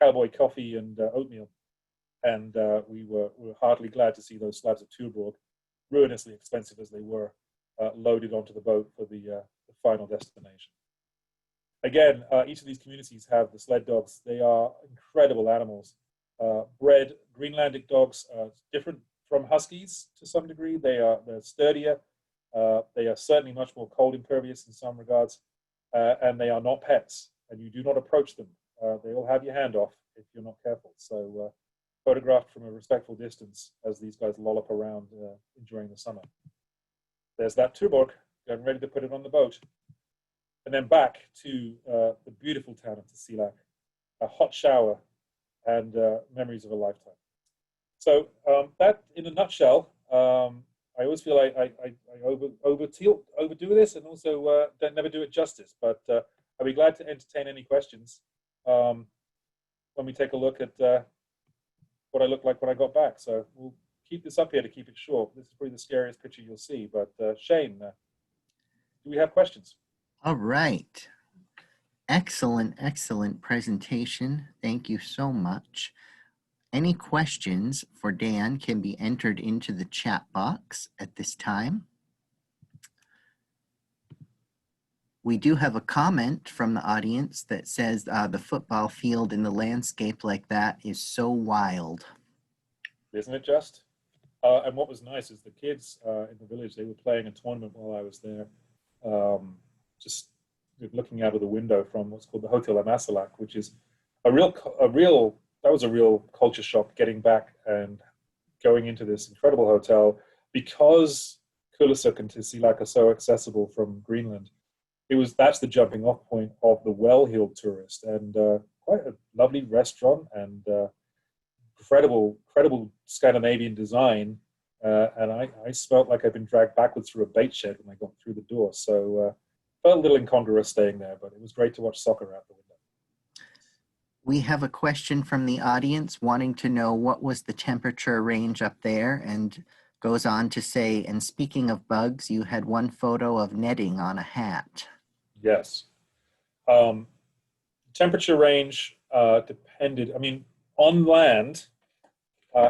cowboy coffee and oatmeal. And we were heartily glad to see those slabs of Tuborg, ruinously expensive as they were, loaded onto the boat for the final destination. Again, each of these communities have the sled dogs. They are incredible animals. Bred Greenlandic dogs are different from huskies to some degree. They're sturdier. They are certainly much more cold impervious in some regards, and they are not pets. And you do not approach them. They will have your hand off if you're not careful. So photographed from a respectful distance as these guys lollop around during the summer. There's that Tuborg, getting ready to put it on the boat. And then back to the beautiful town of Tasiilaq, a hot shower, and memories of a lifetime. So that, in a nutshell, I always feel I overdo this and also don't never do it justice. But I'll be glad to entertain any questions when we take a look at what I looked like when I got back. So we'll keep this up here to keep it short. This is probably the scariest picture you'll see. But Shane, do we have questions? All right. Excellent, excellent presentation. Thank you so much. Any questions for Dan can be entered into the chat box at this time. We do have a comment from the audience that says the football field in the landscape like that is so wild. Isn't it just? And what was nice is the kids in the village, they were playing a tournament while I was there, just looking out of the window from what's called the Hotel Ammassalik, which is that was a real culture shock getting back and going into this incredible hotel because Kulusuk and Tasiilaq are so accessible from Greenland. That's the jumping off point of the well-heeled tourist, and quite a lovely restaurant and incredible Scandinavian design. And I felt like I'd been dragged backwards through a bait shed when I got through the door. So felt a little incongruous staying there, but it was great to watch soccer out the window. We have a question from the audience wanting to know what was the temperature range up there, and goes on to say, and speaking of bugs, you had one photo of netting on a hat. Yes. Temperature range depended, on land,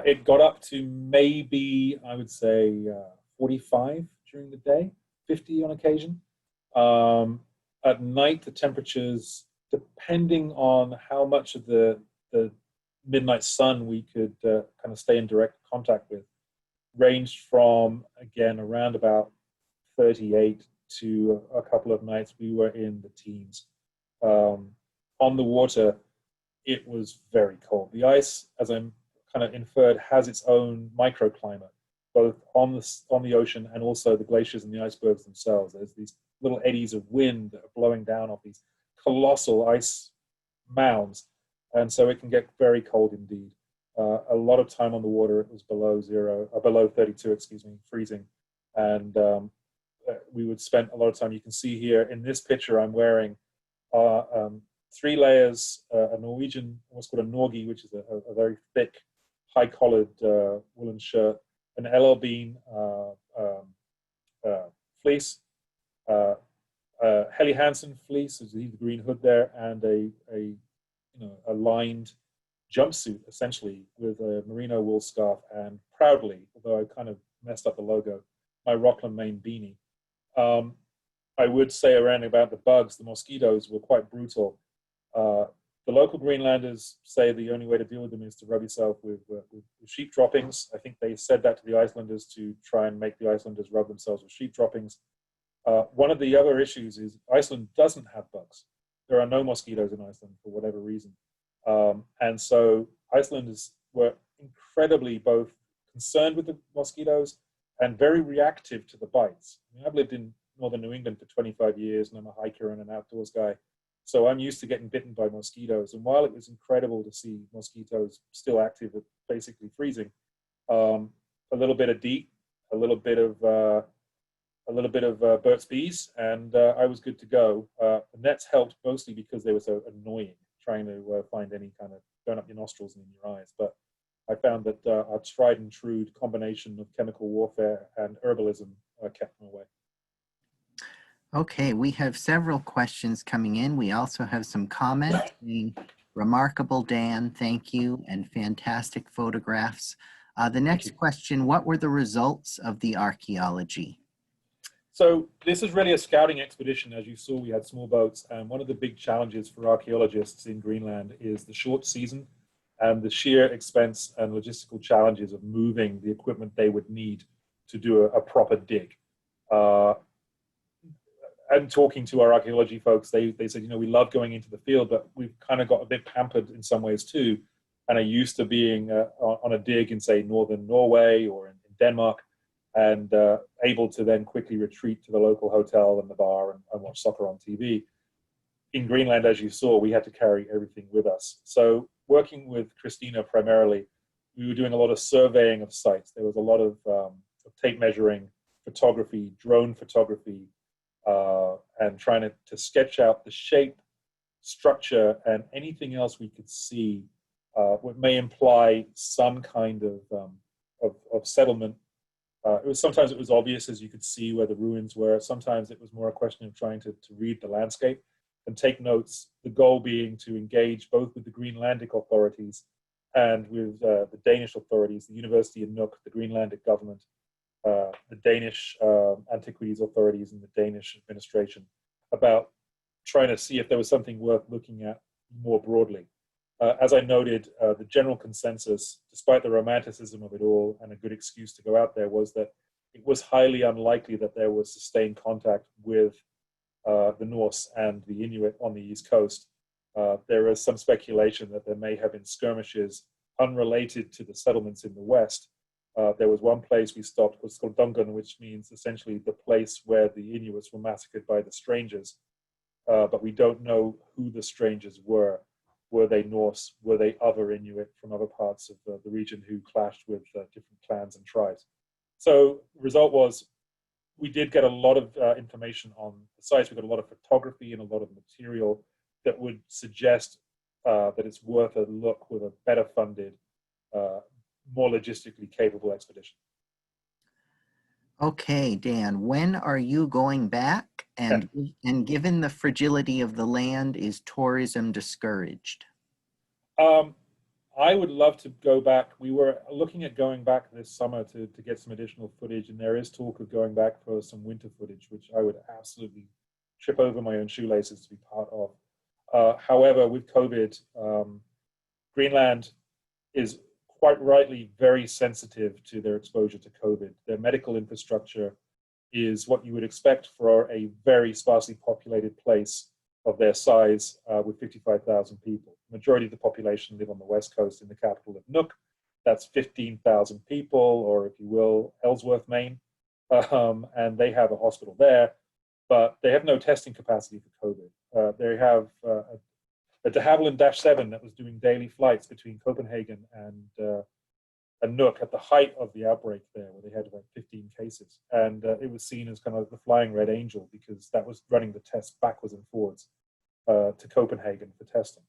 it got up to maybe, I would say, 45 during the day, 50 on occasion. At night, the temperatures, depending on how much of the midnight sun we could kind of stay in direct contact with, ranged from, again, around about 38 to a couple of nights we were in the teens. On the water, it was very cold. The ice, as I'm kind of inferred, has its own microclimate, both on the ocean and also the glaciers and the icebergs themselves. There's these little eddies of wind that are blowing down off these colossal ice mounds, and so it can get very cold indeed. A lot of time on the water it was below 32, freezing, and we would spend a lot of time. You can see here in this picture I'm wearing 3 layers, a Norwegian, what's called a norgi, which is a very thick, high-collared woolen shirt, an LL Bean fleece, Helly Hansen fleece, is the green hood there, and a lined jumpsuit, essentially, with a merino wool scarf, and proudly, although I kind of messed up the logo, my Rockland, Maine beanie. I would say around about the bugs, the mosquitoes were quite brutal. The local Greenlanders say the only way to deal with them is to rub yourself with sheep droppings. I think they said that to the Icelanders to try and make the Icelanders rub themselves with sheep droppings. One of the other issues is Iceland doesn't have bugs. There are no mosquitoes in Iceland for whatever reason. And so Icelanders were incredibly both concerned with the mosquitoes and very reactive to the bites. I've lived in northern New England for 25 years, and I'm a hiker and an outdoors guy. So I'm used to getting bitten by mosquitoes. And while it was incredible to see mosquitoes still active at basically freezing, a little bit of DEET, a little bit of a little bit of Burt's Bees, and I was good to go. The nets helped mostly because they were so annoying, trying to find any kind of going up your nostrils and in your eyes. But I found that our tried and true combination of chemical warfare and herbalism kept them away. Okay, we have several questions coming in. We also have some comments saying, remarkable, Dan, thank you, and fantastic photographs. The next question, what were the results of the archaeology? So this is really a scouting expedition. As you saw, we had small boats, and one of the big challenges for archaeologists in Greenland is the short season and the sheer expense and logistical challenges of moving the equipment they would need to do a proper dig. And talking to our archaeology folks, they said, you know, we love going into the field, but we've kind of got a bit pampered in some ways too, and are used to being on a dig in, say, northern Norway or in Denmark, and able to then quickly retreat to the local hotel and the bar and watch soccer on TV. In Greenland, as you saw, we had to carry everything with us. So working with Christina primarily, we were doing a lot of surveying of sites. There was a lot of tape measuring, photography, drone photography, and trying to sketch out the shape, structure, and anything else we could see what may imply some kind of settlement. Sometimes it was obvious, as you could see where the ruins were. Sometimes it was more a question of trying to read the landscape and take notes, the goal being to engage both with the Greenlandic authorities and with the Danish authorities, the University of Nuuk, the Greenlandic government, the Danish antiquities authorities and the Danish administration, about trying to see if there was something worth looking at more broadly. As I noted, the general consensus, despite the romanticism of it all and a good excuse to go out there, was that it was highly unlikely that there was sustained contact with the Norse and the Inuit on the East Coast. There is some speculation that there may have been skirmishes unrelated to the settlements in the West. There was one place we stopped, was called Dungan, which means essentially the place where the Inuits were massacred by the strangers. But we don't know who the strangers were. Were they Norse? Were they other Inuit from other parts of the region who clashed with different clans and tribes? So the result was we did get a lot of information on the sites. We got a lot of photography and a lot of material that would suggest that it's worth a look with a better funded, more logistically capable expedition. Okay, Dan, when are you going back? And given the fragility of the land, is tourism discouraged? I would love to go back. We were looking at going back this summer to get some additional footage, and there is talk of going back for some winter footage, which I would absolutely trip over my own shoelaces to be part of. However, with COVID, Greenland is quite rightly very sensitive to their exposure to COVID. Their medical infrastructure is what you would expect for a very sparsely populated place of their size with 55,000 people. The majority of the population live on the west coast in the capital of Nuuk. That's 15,000 people, or if you will, Ellsworth, Maine. And they have a hospital there, but they have no testing capacity for COVID. They have a de Havilland Dash 7 that was doing daily flights between Copenhagen and Nuuk at the height of the outbreak there, where they had about 15 cases. And it was seen as kind of the flying red angel, because that was running the tests backwards and forwards to Copenhagen for testing.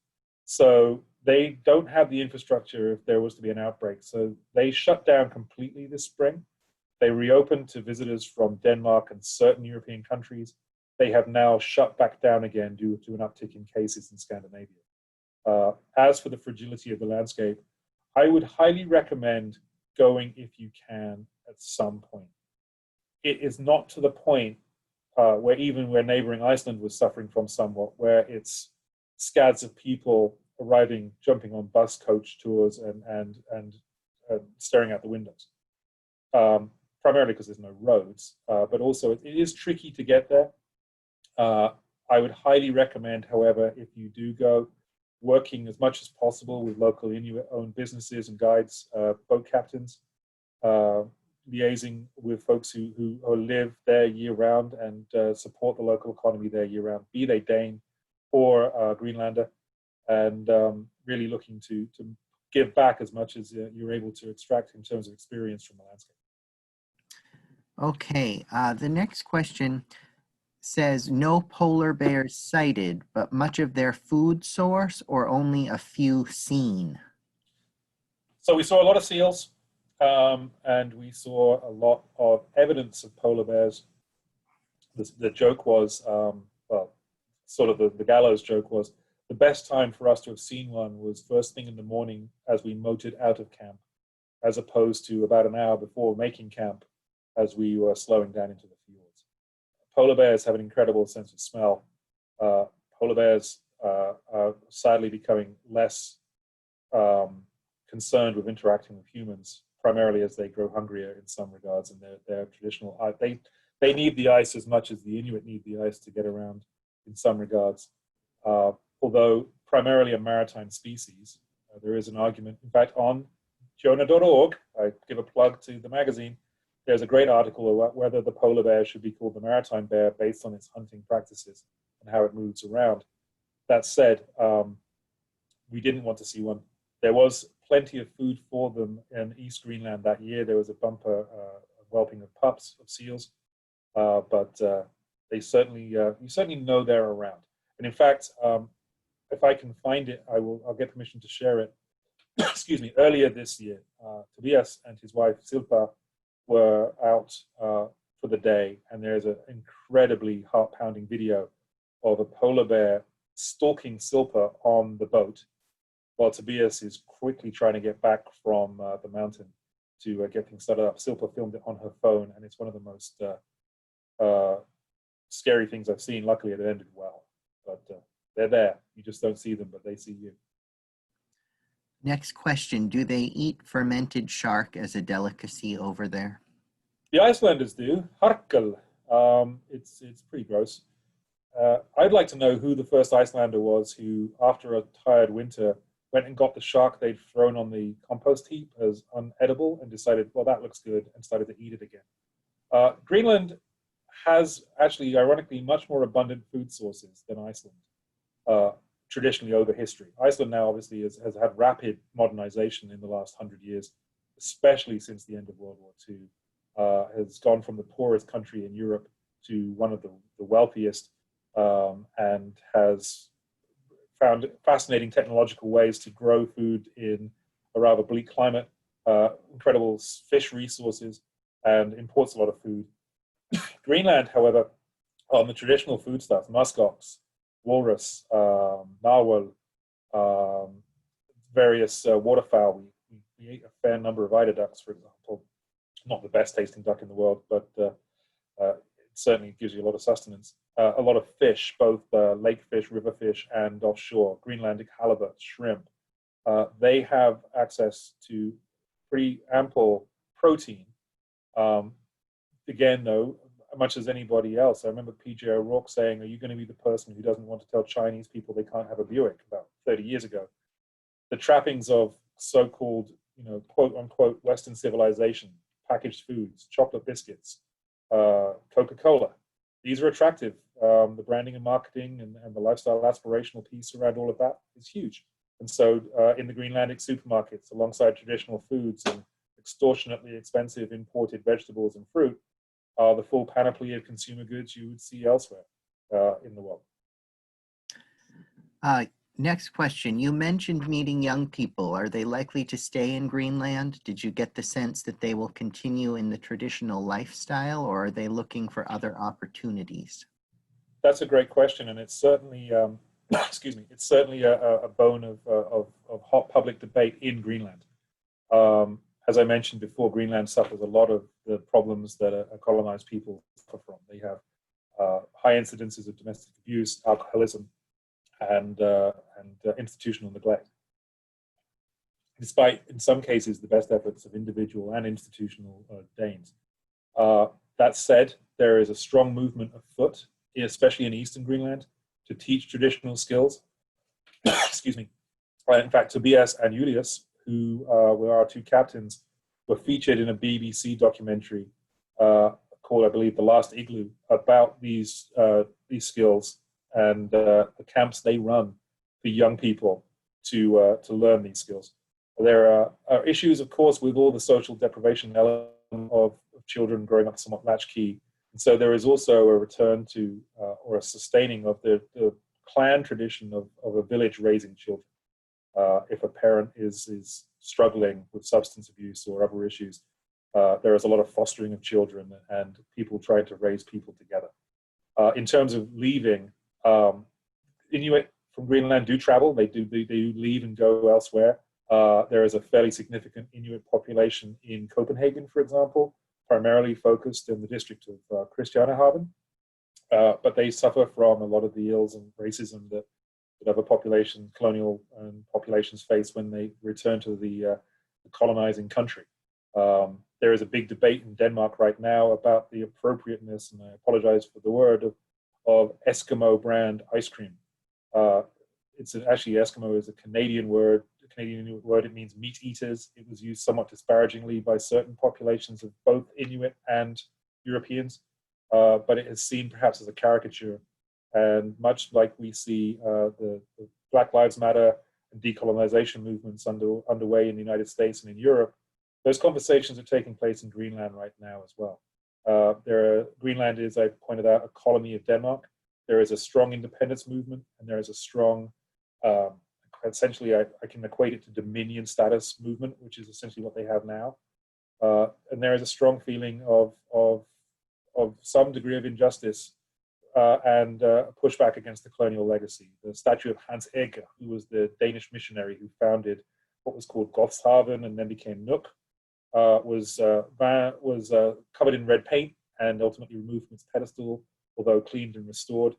So they don't have the infrastructure if there was to be an outbreak. So they shut down completely this spring. They reopened to visitors from Denmark and certain European countries. They have now shut back down again due to an uptick in cases in Scandinavia. As for the fragility of the landscape, I would highly recommend going if you can at some point. It is not to the point where neighboring Iceland was suffering from somewhat, where it's scads of people arriving, jumping on bus coach tours and staring out the windows. Primarily because there's no roads, but also it is tricky to get there. I would highly recommend, however, if you do go, working as much as possible with local Inuit-owned businesses and guides, boat captains, liaising with folks who live there year-round and support the local economy there year-round, be they Dane or Greenlander, and really looking to give back as much as you're able to extract in terms of experience from the landscape. Okay, the next question says no polar bears sighted, but much of their food source or only a few seen? So we saw a lot of seals, and we saw a lot of evidence of polar bears. The joke was, well, sort of the gallows joke was, the best time for us to have seen one was first thing in the morning as we motored out of camp, as opposed to about an hour before making camp as we were slowing down into the fjords. Polar bears have an incredible sense of smell. Polar bears are sadly becoming less concerned with interacting with humans, primarily as they grow hungrier in some regards, and their traditional they need the ice as much as the Inuit need the ice to get around in some regards. Although primarily a maritime species, there is an argument. In fact, on Jonah.org, I give a plug to the magazine, there's a great article about whether the polar bear should be called the maritime bear based on its hunting practices and how it moves around. That said, we didn't want to see one. There was plenty of food for them in East Greenland that year. There was a bumper whelping of pups, of seals, but they certainly, you certainly know they're around. And in fact, if I can find it, I'll get permission to share it. Excuse me. Earlier this year, Tobias and his wife Silpa were out for the day, and there's an incredibly heart-pounding video of a polar bear stalking Silpa on the boat, while Tobias is quickly trying to get back from the mountain to get things started up. Silpa filmed it on her phone, and it's one of the most scary things I've seen. Luckily, it ended well, but they're there. You just don't see them, but they see you. Next question, do they eat fermented shark as a delicacy over there? The Icelanders do. Harkel. It's pretty gross. I'd like to know who the first Icelander was who, after a tired winter, went and got the shark they'd thrown on the compost heap as unedible and decided, well, that looks good, and started to eat it again. Greenland has actually, ironically, much more abundant food sources than Iceland, traditionally over history. Iceland now obviously has had rapid modernization in the last 100 years, especially since the end of World War II. Has gone from the poorest country in Europe to one of the wealthiest, and has found fascinating technological ways to grow food in a rather bleak climate, incredible fish resources, and imports a lot of food. Greenland, however, on the traditional foodstuffs, muskox, walrus, narwhal, various waterfowl. We ate a fair number of eider ducks, for example. Not the best tasting duck in the world, but it certainly gives you a lot of sustenance. A lot of fish, both lake fish, river fish, and offshore, Greenlandic halibut, shrimp. They have access to pretty ample protein. Again, though, much as anybody else, I remember P.J. O'Rourke saying, are you going to be the person who doesn't want to tell Chinese people they can't have a Buick about 30 years ago? The trappings of so-called, quote unquote, Western civilization, packaged foods, chocolate biscuits, Coca-Cola. These are attractive. The branding and marketing and the lifestyle aspirational piece around all of that is huge. And so in the Greenlandic supermarkets, alongside traditional foods and extortionately expensive imported vegetables and fruit, are the full panoply of consumer goods you would see elsewhere in the world. Next question. You mentioned meeting young people. Are they likely to stay in Greenland? Did you get the sense that they will continue in the traditional lifestyle, or are they looking for other opportunities? That's a great question, and it's certainly, excuse me, it's certainly a bone of hot public debate in Greenland. As I mentioned before, Greenland suffers a lot of the problems that a colonized people suffer from. They have high incidences of domestic abuse, alcoholism, and institutional neglect. Despite, in some cases, the best efforts of individual and institutional Danes. That said, there is a strong movement afoot, especially in Eastern Greenland, to teach traditional skills. Excuse me. In fact, Tobias and Julius, who were our two captains, were featured in a BBC documentary called, I believe, The Last Igloo, about these skills and the camps they run for young people to learn these skills. There are issues, of course, with all the social deprivation element of children growing up somewhat latchkey. And so there is also a return to or a sustaining of the clan tradition of a village raising children. If a parent is struggling with substance abuse or other issues, there is a lot of fostering of children and people trying to raise people together. In terms of leaving, Inuit from Greenland do travel. They do leave and go elsewhere. There is a fairly significant Inuit population in Copenhagen, for example, primarily focused in the district of Christianehaven. But they suffer from a lot of the ills and racism that other populations, colonial populations face when they return to the colonizing country. There is a big debate in Denmark right now about the appropriateness, and I apologize for the word, of Eskimo brand ice cream. Actually, Eskimo is a Canadian word, a Canadian Inuit word. It means meat eaters. It was used somewhat disparagingly by certain populations of both Inuit and Europeans, but it is seen perhaps as a caricature. And much like we see the Black Lives Matter and decolonization movements underway in the United States and in Europe, those conversations are taking place in Greenland right now as well. Greenland is, I pointed out, a colony of Denmark. There is a strong independence movement, and there is a strong, essentially, I can equate it to Dominion status movement, which is essentially what they have now. And there is a strong feeling of some degree of injustice and pushback against the colonial legacy. The statue of Hans Egge, who was the Danish missionary who founded what was called Gothshaven and then became Nuuk, was covered in red paint and ultimately removed from its pedestal, although cleaned and restored,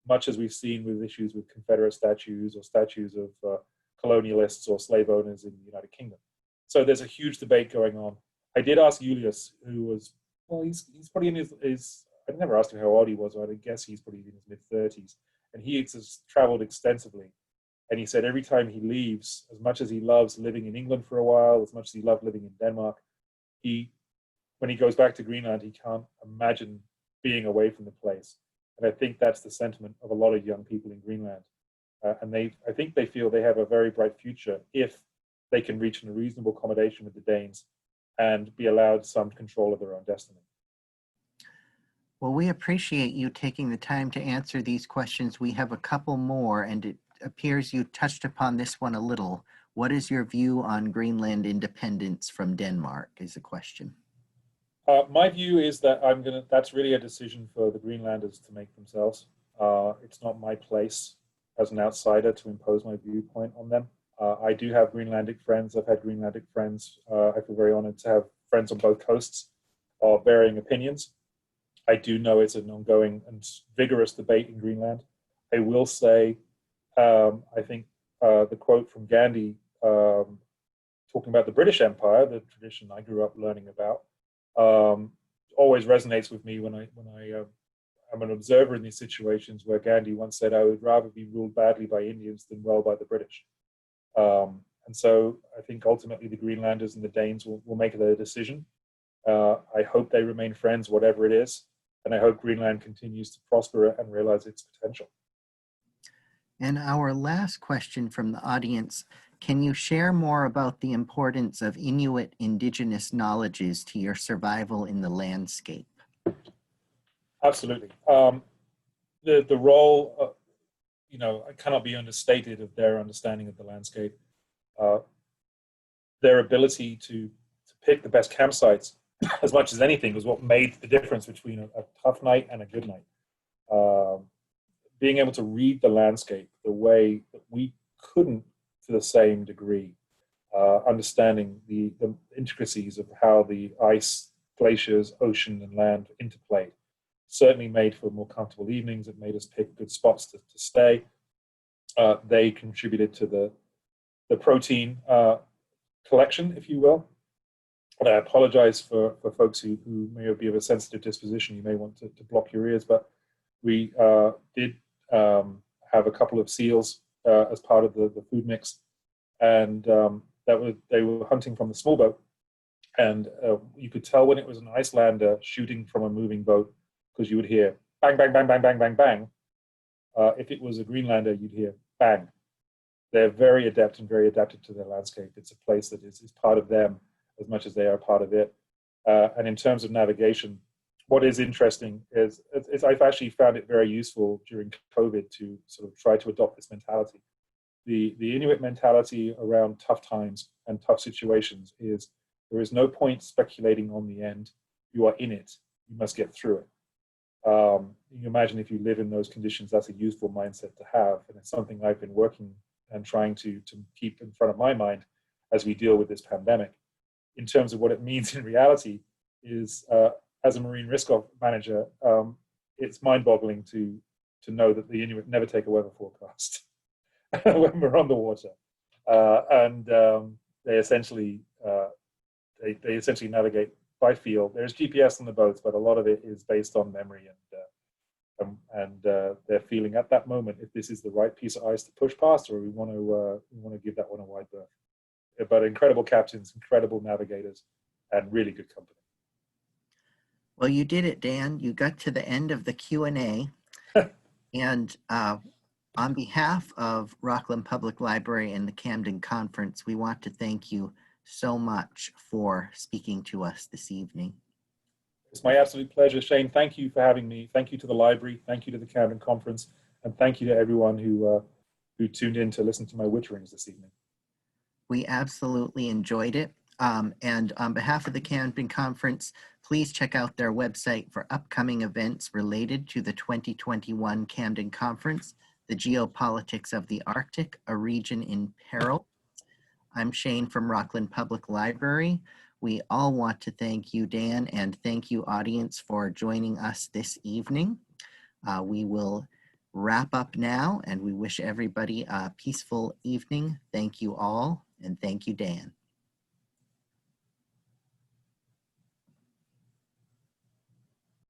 much as we've seen with issues with Confederate statues or statues of colonialists or slave owners in the United Kingdom. So there's a huge debate going on. I did ask Julius, who was, well, he's probably in his I never asked him how old he was, but I guess he's probably in his mid-30s. And he has traveled extensively. And he said every time he leaves, as much as he loves living in England for a while, as much as he loved living in Denmark, when he goes back to Greenland, he can't imagine being away from the place. And I think that's the sentiment of a lot of young people in Greenland. And I think they feel they have a very bright future if they can reach a reasonable accommodation with the Danes and be allowed some control of their own destiny. Well, we appreciate you taking the time to answer these questions. We have a couple more, and it appears you touched upon this one a little. What is your view on Greenland independence from Denmark is the question. My view is that that's really a decision for the Greenlanders to make themselves. It's not my place as an outsider to impose my viewpoint on them. I do have Greenlandic friends. I've had Greenlandic friends. I feel very honored to have friends on both coasts of varying opinions. I do know it's an ongoing and vigorous debate in Greenland. I will say, I think the quote from Gandhi talking about the British Empire, the tradition I grew up learning about, always resonates with me when I'm an observer in these situations, where Gandhi once said, I would rather be ruled badly by Indians than well by the British. And so I think ultimately the Greenlanders and the Danes will make their decision. I hope they remain friends, whatever it is. And I hope Greenland continues to prosper and realize its potential. And our last question from the audience, can you share more about the importance of Inuit indigenous knowledges to your survival in the landscape? Absolutely. The role, cannot be understated of their understanding of the landscape. Their ability to pick the best campsites, as much as anything, was what made the difference between a tough night and a good night. Being able to read the landscape the way that we couldn't to the same degree, understanding the intricacies of how the ice, glaciers, ocean, and land interplayed, certainly made for more comfortable evenings. It made us pick good spots to stay. They contributed to the protein collection, if you will. And I apologize for folks who may be of a sensitive disposition. You may want to block your ears, but we did have a couple of seals as part of the food mix, and they were hunting from the small boat, and you could tell when it was an Icelander shooting from a moving boat, because you would hear bang, bang, bang, bang, bang, bang, bang. If it was a Greenlander, you'd hear bang. They're very adept and very adapted to their landscape. It's a place that is part of them as much as they are part of it. And in terms of navigation, what is interesting is I've actually found it very useful during COVID to sort of try to adopt this mentality. The Inuit mentality around tough times and tough situations is there is no point speculating on the end. You are in it. You must get through it. You can imagine if you live in those conditions, that's a useful mindset to have. And it's something I've been working and trying to keep in front of my mind as we deal with this pandemic. In terms of what it means in reality is, as a marine risk manager, it's mind-boggling to know that the Inuit never take a weather forecast when we're on the water. They essentially navigate by feel. There's GPS on the boats, but a lot of it is based on memory and their feeling at that moment if this is the right piece of ice to push past, or we want to give that one a wide berth. But incredible captains, incredible navigators, and really good company. Well, you did it, Dan. You got to the end of the Q&A. And on behalf of Rockland Public Library and the Camden Conference, we want to thank you so much for speaking to us this evening. It's my absolute pleasure, Shane. Thank you for having me. Thank you to the library. Thank you to the Camden Conference. And thank you to everyone who tuned in to listen to my witterings this evening. We absolutely enjoyed it. And on behalf of the Camden Conference, please check out their website for upcoming events related to the 2021 Camden Conference, the Geopolitics of the Arctic, a region in peril. I'm Shane from Rockland Public Library. We all want to thank you, Dan, and thank you, audience, for joining us this evening. We will wrap up now, and we wish everybody a peaceful evening. Thank you all, and thank you, Dan.